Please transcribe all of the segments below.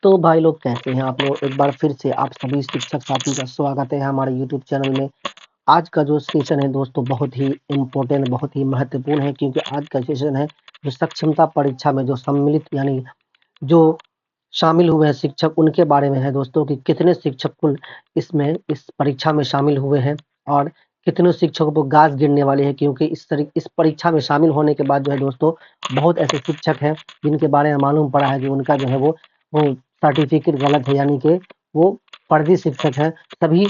तो भाई लोग कैसे हैं आप लोग। एक बार फिर से आप सभी शिक्षक साथी का स्वागत है हमारे यूट्यूब चैनल में। आज का जो सेशन है दोस्तों बहुत ही इम्पोर्टेंट, बहुत ही महत्वपूर्ण है, क्योंकि आज का सेशन है जो सक्षमता परीक्षा में जो सम्मिलित यानी जो शामिल हुए हैं शिक्षक, उनके बारे में है दोस्तों कि कितने शिक्षक कुल इसमें इस परीक्षा में शामिल हुए हैं और कितने शिक्षकों को गाज गिरने वाले हैं, क्योंकि इस परीक्षा में शामिल होने के बाद जो है दोस्तों बहुत ऐसे शिक्षक हैं जिनके बारे में मालूम पड़ा है कि उनका जो है वो सर्टिफिकेट गलत है, यानी कि वो फर्जी शिक्षक हैं। सभी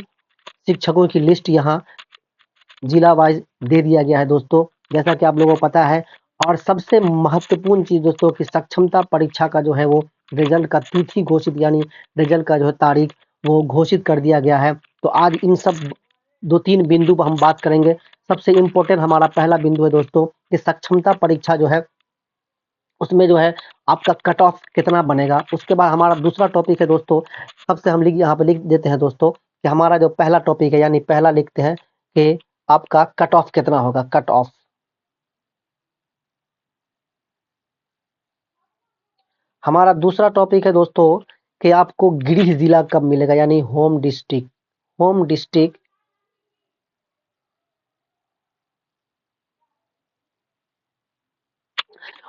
शिक्षकों की लिस्ट यहाँ जिला वाइज दे दिया गया है दोस्तों, जैसा कि आप लोगों को पता है। और सबसे महत्वपूर्ण चीज दोस्तों कि सक्षमता परीक्षा का जो है वो रिजल्ट का तिथि घोषित, यानी रिजल्ट का जो है तारीख वो घोषित कर दिया गया है। तो आज इन सब 2-3 बिंदु पर हम बात करेंगे। सबसे इम्पोर्टेंट हमारा पहला बिंदु है दोस्तों कि सक्षमता परीक्षा जो है उसमें जो है आपका कट ऑफ कितना बनेगा। उसके बाद हमारा दूसरा टॉपिक है दोस्तों, सबसे हम यहाँ पे लिख देते हैं दोस्तों कि हमारा जो पहला टॉपिक है, यानी पहला लिखते हैं कि आपका कट ऑफ कितना होगा, कट ऑफ। हमारा दूसरा टॉपिक है दोस्तों कि आपको गृह जिला कब मिलेगा, यानी home district. Home district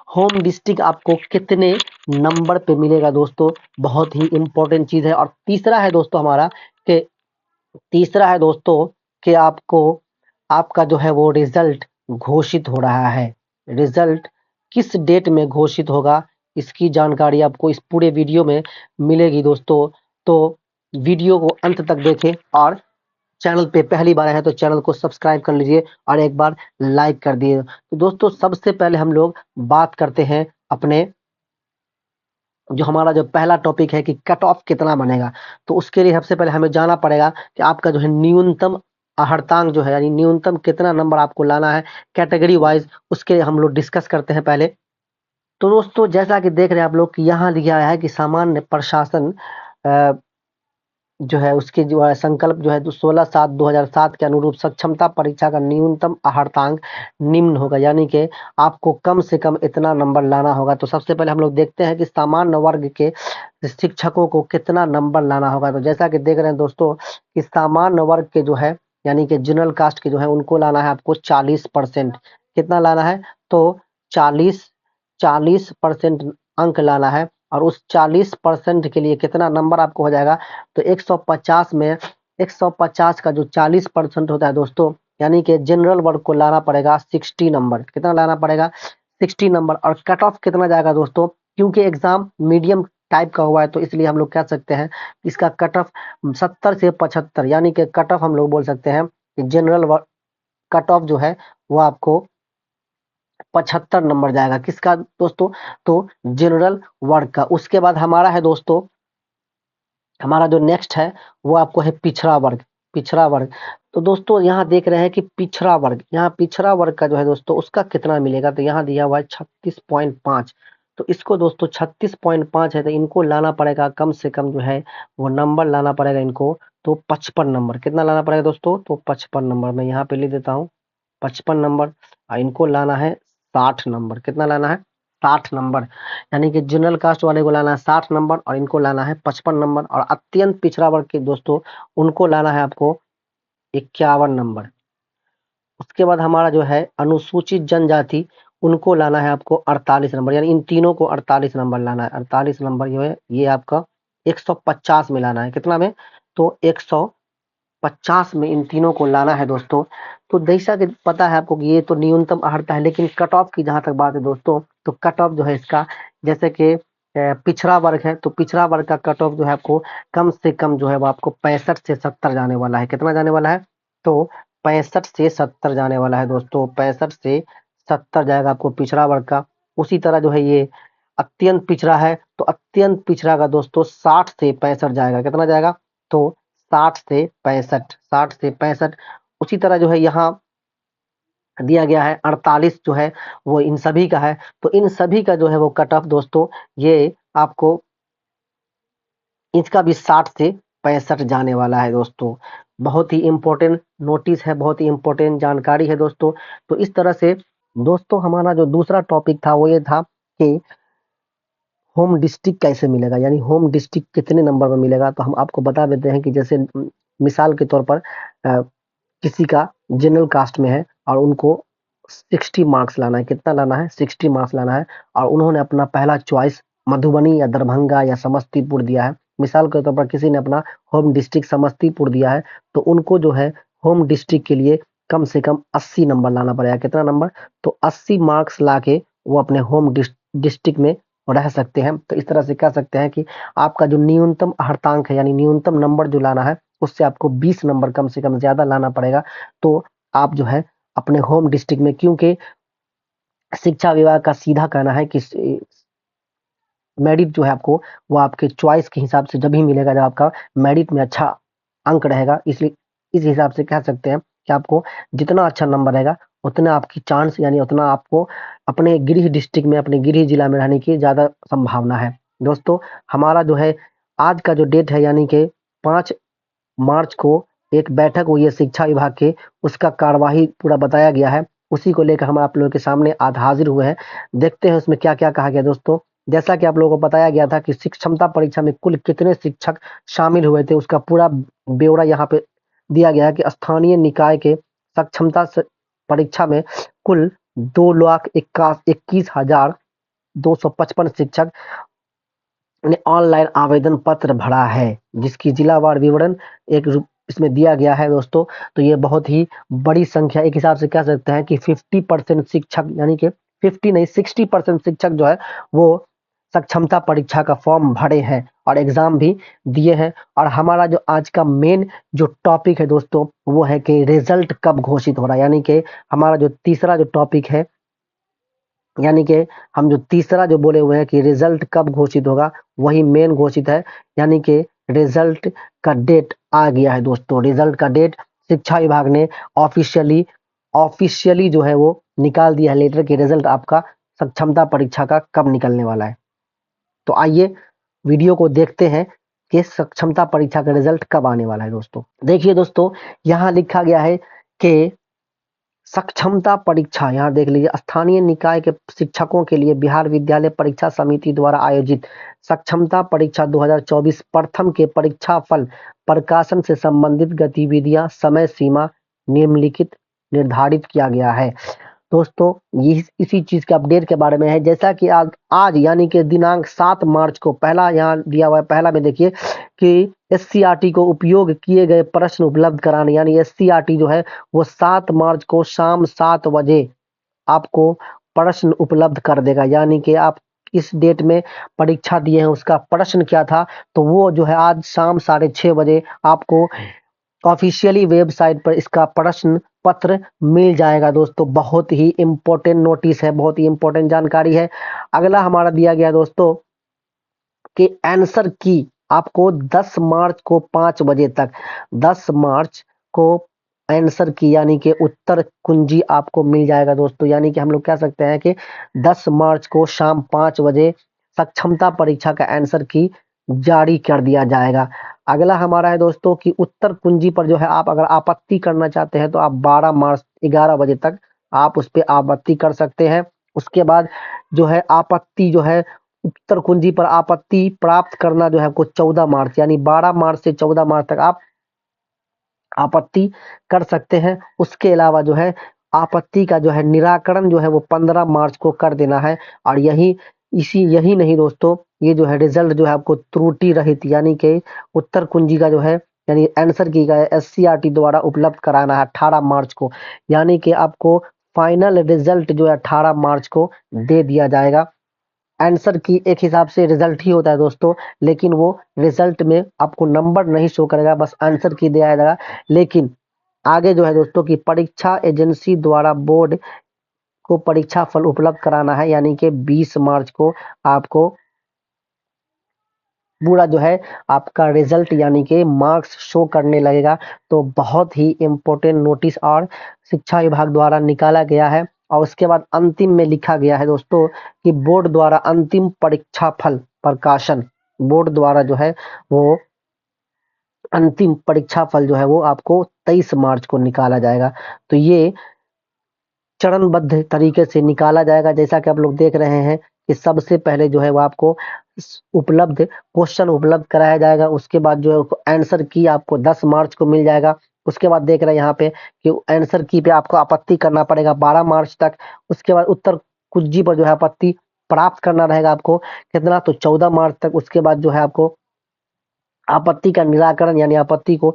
home district आपको कितने नंबर पे मिलेगा दोस्तों, बहुत ही इंपॉर्टेंट चीज है। और तीसरा है दोस्तों हमारा कि तीसरा है दोस्तों कि आपको आपका जो है वो रिजल्ट घोषित हो रहा है। रिजल्ट किस डेट में घोषित होगा, इसकी जानकारी आपको इस पूरे वीडियो में मिलेगी दोस्तों। तो वीडियो को अंत तक देखें और चैनल पे पहली बार आए हैं तो चैनल को सब्सक्राइब कर लीजिए और एक बार लाइक कर दिए। तो दोस्तों सबसे पहले हम लोग बात करते हैं अपने जो हमारा जो पहला टॉपिक है कि कट ऑफ कितना बनेगा। तो उसके लिए सबसे पहले हमें जाना पड़ेगा कि आपका जो है न्यूनतम आहर्तांक जो है, यानी न्यूनतम कितना नंबर आपको लाना है कैटेगरी वाइज, उसके लिए हम लोग डिस्कस करते हैं पहले। तो दोस्तों जैसा कि देख रहे हैं आप लोग कि यहाँ लिखा है कि सामान्य प्रशासन अ, जो है उसके जो है संकल्प जो है 16/7/2007 के अनुरूप सक्षमता परीक्षा का न्यूनतम आहर्तांक निम्न होगा, यानी कि आपको कम से कम इतना नंबर लाना होगा। तो सबसे पहले हम लोग देखते हैं कि सामान्य वर्ग के शिक्षकों को कितना नंबर लाना होगा। तो जैसा कि देख रहे हैं दोस्तों कि सामान्य वर्ग के जो है यानी कि जनरल कास्ट के जो है उनको लाना है आपको 40%। कितना लाना है, तो 40% अंक लाना है। और उस 40% के लिए कितना नंबर आपको हो जाएगा, तो 150 में 150 का जो 40% होता है दोस्तों, यानी कि जनरल वर्ग को लाना पड़ेगा 60 नंबर। कितना लाना पड़ेगा, 60 नंबर। और कट ऑफ कितना जाएगा दोस्तों, क्योंकि एग्जाम मीडियम टाइप का हुआ है तो इसलिए हम लोग कह सकते हैं इसका कट ऑफ 70 से 75, यानी कि कट ऑफ हम लोग बोल सकते हैं कि जनरल वर्ग कट ऑफ जो है वो आपको 75 नंबर जाएगा। किसका दोस्तों, तो जनरल वर्ग का। उसके बाद हमारा है दोस्तों, हमारा जो नेक्स्ट है वो आपको है पिछड़ा वर्ग। पिछड़ा वर्ग, तो दोस्तों यहाँ देख रहे हैं कि पिछड़ा वर्ग, यहाँ पिछड़ा वर्ग का जो है दोस्तों उसका कितना मिलेगा, तो यहाँ दिया हुआ है 36.5। तो इसको दोस्तों 36.5 है तो इनको लाना पड़ेगा कम से कम जो है वो नंबर लाना पड़ेगा इनको, तो 55 नंबर। कितना लाना पड़ेगा दोस्तों, तो 55 नंबर। मैं यहाँ पे लिख देता हूँ 55 नंबर। और इनको लाना है 60 नंबर। कितना लाना है, 60 नंबर। यानी कि जनरल कास्ट वाले को लाना है 60 नंबर और इनको लाना है 55 नंबर। और अत्यंत पिछड़ा वर्ग के दोस्तों उनको लाना है आपको 51 नंबर। उसके बाद हमारा जो है अनुसूचित जनजाति, उनको लाना है आपको 48 नंबर, यानी इन तीनों को 48 नंबर लाना है। 48 नंबर जो है ये आपका 150 में लाना है। कितना में, तो 150 में इन तीनों को लाना है दोस्तों। तो जैसा कि पता है आपको कि ये तो न्यूनतम अहर्ता है, लेकिन कट ऑफ की जहां तक बात है दोस्तों, तो कट ऑफ जो है इसका, जैसे कि पिछड़ा वर्ग है तो पिछड़ा वर्ग का कट ऑफ जो है आपको कम से कम जो है वो आपको 65 से 70 जाने वाला है। कितना जाने वाला है, तो 65 से 70 जाने वाला है दोस्तों। 65 से 70 जाएगा आपको पिछड़ा वर्ग का। उसी तरह जो है ये अत्यंत पिछड़ा है तो अत्यंत पिछड़ा का दोस्तों 60 से 65 जाएगा। कितना जाएगा, तो 60 से 65, 60 से 65। उसी तरह जो है यहाँ दिया गया है 48 जो है वो इन सभी का है। तो इन सभी का जो है वो कट ऑफ दोस्तों ये आपको इसका भी 60 से 65 जाने वाला है दोस्तों। बहुत ही इंपॉर्टेंट नोटिस है, बहुत ही इंपॉर्टेंट जानकारी है दोस्तों। तो इस तरह से दोस्तों हमारा जो दूसरा टॉपिक था वो ये था कि होम डिस्ट्रिक्ट कैसे मिलेगा, यानी होम डिस्ट्रिक्ट कितने नंबर में मिलेगा, तो हम आपको बता देते हैं कि जैसे मिसाल के तौर पर किसी का जनरल कास्ट में है और उनको 60 मार्क्स लाना है। कितना लाना है? 60 मार्क्स लाना है, और उन्होंने अपना पहला चॉइस मधुबनी या दरभंगा या समस्तीपुर दिया है। मिसाल के तौर पर किसी ने अपना होम डिस्ट्रिक्ट समस्तीपुर दिया है, तो उनको जो है होम डिस्ट्रिक्ट के लिए कम से कम 80 नंबर लाना पड़ेगा। कितना नंबर? तो 80 मार्क्स लाके वो अपने होम डिस्ट्रिक्ट में रह सकते हैं। तो इस तरह से कह सकते हैं कि आपका जो न्यूनतम हर्तांक है, यानी न्यूनतम नंबर जो लाना है, उससे आपको 20 नंबर कम से कम ज्यादा लाना पड़ेगा। तो आप जो है अपने होम डिस्ट्रिक्ट में, क्योंकि शिक्षा विभाग का सीधा कहना है कि मेरिट जो है आपको, वो आपके चॉइस के हिसाब से जब ही मिलेगा जब आपका मेरिट में अच्छा अंक रहेगा। इसलिए इस हिसाब से कह सकते हैं कि आपको जितना अच्छा नंबर रहेगा उतना आपकी चांस, यानी उतना आपको अपने गृह डिस्ट्रिक्ट में, अपने गृह जिला में रहने की ज्यादा संभावना है। दोस्तों, हमारा जो है आज का जो डेट है, यानी कि 5 मार्च को एक बैठक हुई है शिक्षा विभाग के, उसका कार्यवाही पूरा बताया गया है। उसी को लेकर हम आप लोगों के सामने आज हाजिर हुए हैं। देखते हैं उसमें क्या क्या कहा गया। दोस्तों, जैसा कि आप लोगों को बताया गया था कि क्षमता परीक्षा में कुल कितने शिक्षक शामिल हुए थे, उसका पूरा ब्यौरा यहाँ पे दिया गया है कि स्थानीय निकाय के सक्षमता परीक्षा में कुल 2,21,255 शिक्षक ने ऑनलाइन आवेदन पत्र भरा है, जिसकी जिलावार विवरण एक इसमें दिया गया है। दोस्तों, तो ये बहुत ही बड़ी संख्या, एक हिसाब से कह सकते हैं कि 50% शिक्षक, यानी कि 50 नहीं 60% शिक्षक जो है वो सक्षमता परीक्षा का फॉर्म भरे हैं और एग्जाम भी दिए हैं। और हमारा जो आज का मेन जो टॉपिक है दोस्तों, वो है कि रिजल्ट कब घोषित हो रहा है। यानी कि हमारा जो तीसरा जो टॉपिक है, यानी कि हम जो तीसरा जो बोले हुए हैं कि रिजल्ट कब घोषित होगा, वही मेन घोषित है। यानी कि रिजल्ट का डेट आ गया है दोस्तों। रिजल्ट का डेट शिक्षा विभाग ने ऑफिशियली जो है वो निकाल दिया है लेटर कि रिजल्ट आपका सक्षमता परीक्षा का कब निकलने वाला है। तो आइए वीडियो को देखते हैं कि सक्षमता परीक्षा का रिजल्ट कब आने वाला है। दोस्तों देखिए, दोस्तों यहाँ लिखा गया है कि सक्षमता परीक्षा, यहाँ देख लीजिए, स्थानीय निकाय के शिक्षकों के लिए बिहार विद्यालय परीक्षा समिति द्वारा आयोजित सक्षमता परीक्षा 2024 प्रथम के परीक्षा फल प्रकाशन से संबंधित गतिविधियां, समय सीमा निम्नलिखित निर्धारित किया गया है। दोस्तों, ये इसी चीज के अपडेट के बारे में है। जैसा कि आज यानी कि दिनांक 7 मार्च को, पहला यहाँ दिया हुआ है, पहला में देखिए कि एससीईआरटी को उपयोग किए गए प्रश्न उपलब्ध कराने, यानी एससीईआरटी जो है वो 7 मार्च को शाम 7 बजे आपको प्रश्न उपलब्ध कर देगा। यानी कि आप इस डेट में परीक्षा दिए हैं, उसका प्रश्न क्या था, तो वो जो है आज शाम 6:30 बजे आपको ऑफिशियली वेबसाइट पर इसका प्रश्न पत्र मिल जाएगा। दोस्तों, बहुत ही इंपॉर्टेंट नोटिस है, बहुत ही इंपॉर्टेंट जानकारी है। अगला हमारा दिया गया दोस्तों कि आंसर की आपको 10 मार्च को 5 बजे तक, 10 मार्च को आंसर की यानी कि उत्तर कुंजी आपको मिल जाएगा। दोस्तों, यानी कि हम लोग कह सकते हैं कि 10 मार्च को शाम 5 बजे सक्षमता परीक्षा का आंसर की जारी कर दिया जाएगा। अगला हमारा है दोस्तों कि उत्तर कुंजी पर जो है आप अगर आपत्ति करना चाहते हैं तो आप 12 मार्च 11 बजे तक आप उस पर आपत्ति कर सकते हैं। उसके बाद जो है आपत्ति जो है उत्तर कुंजी पर आपत्ति प्राप्त करना जो है आपको 14 मार्च, यानी 12 मार्च से 14 मार्च तक आप आपत्ति कर सकते हैं। उसके अलावा जो है आपत्ति का जो है निराकरण जो है वो 15 मार्च को कर देना है। और यही नहीं दोस्तों, ये जो है रिजल्ट जो है आपको त्रुटि रहित, यानी कि उत्तर कुंजी का जो है, यानी आंसर की का एससीईआरटी द्वारा उपलब्ध कराना है 18 मार्च को। यानी कि आपको फाइनल रिजल्ट जो है 18 मार्च को दे दिया जाएगा। आंसर की एक हिसाब से रिजल्ट ही होता है दोस्तों, लेकिन वो रिजल्ट में आपको नंबर नहीं शो करेगा, बस आंसर की दिया जाएगा। लेकिन आगे जो है दोस्तों कि परीक्षा एजेंसी द्वारा बोर्ड को परीक्षा फल उपलब्ध कराना है, यानी कि 20 मार्च को आपको पूरा जो है आपका रिजल्ट यानी कि मार्क्स शो करने लगेगा। तो बहुत ही इंपॉर्टेंट नोटिस और शिक्षा विभाग द्वारा निकाला गया है। और उसके बाद अंतिम में लिखा गया है दोस्तों कि बोर्ड द्वारा अंतिम परीक्षा फल प्रकाशन, बोर्ड द्वारा जो है वो अंतिम परीक्षा फल जो है वो आपको 23 मार्च को निकाला जाएगा। तो ये चरणबद्ध तरीके से निकाला जाएगा, जैसा कि आप लोग देख रहे हैं कि सबसे पहले जो है वो आपको उपलब्ध क्वेश्चन उपलब्ध कराया जाएगा। उसके बाद जो है आंसर की आपको 10 मार्च को मिल जाएगा। उसके बाद देख रहे हैं यहाँ पे कि आंसर की पे आपको आपत्ति करना पड़ेगा 12 मार्च तक। उसके बाद उत्तर कुंजी पर जो है आपत्ति प्राप्त करना रहेगा आपको कितना, तो 14 मार्च तक। उसके बाद जो है आपको आपत्ति का निराकरण यानी आपत्ति को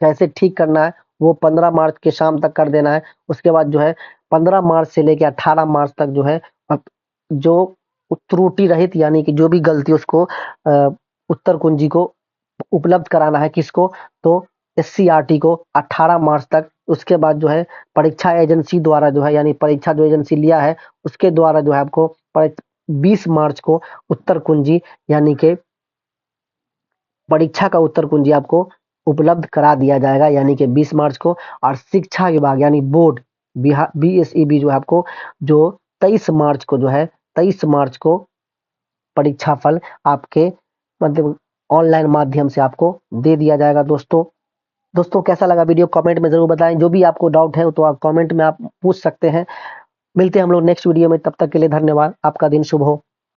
कैसे ठीक करना है वो 15 मार्च के शाम तक कर देना है। उसके बाद जो है 15 मार्च से लेकर 18 मार्च तक जो है जो त्रुटि रहित यानी कि जो भी गलती उसको उत्तर कुंजी को उपलब्ध कराना है किसको, तो एससीईआरटी को 18 मार्च तक। उसके बाद जो है परीक्षा एजेंसी द्वारा जो है यानी परीक्षा जो एजेंसी लिया है उसके द्वारा जो है आपको 20 मार्च को उत्तर कुंजी यानी कि परीक्षा का उत्तर कुंजी आपको उपलब्ध करा दिया जाएगा यानी कि 20 मार्च को। और शिक्षा विभाग यानी बोर्ड बिहार बीएसईबी जो है आपको जो 23 मार्च को जो है 23 मार्च को परीक्षा फल आपके मतलब ऑनलाइन माध्यम से आपको दे दिया जाएगा। दोस्तों दोस्तों कैसा लगा वीडियो कमेंट में जरूर बताएं। जो भी आपको डाउट है तो आप कमेंट में आप पूछ सकते हैं। मिलते हैं हम लोग नेक्स्ट वीडियो में, तब तक के लिए धन्यवाद। आपका दिन शुभ हो।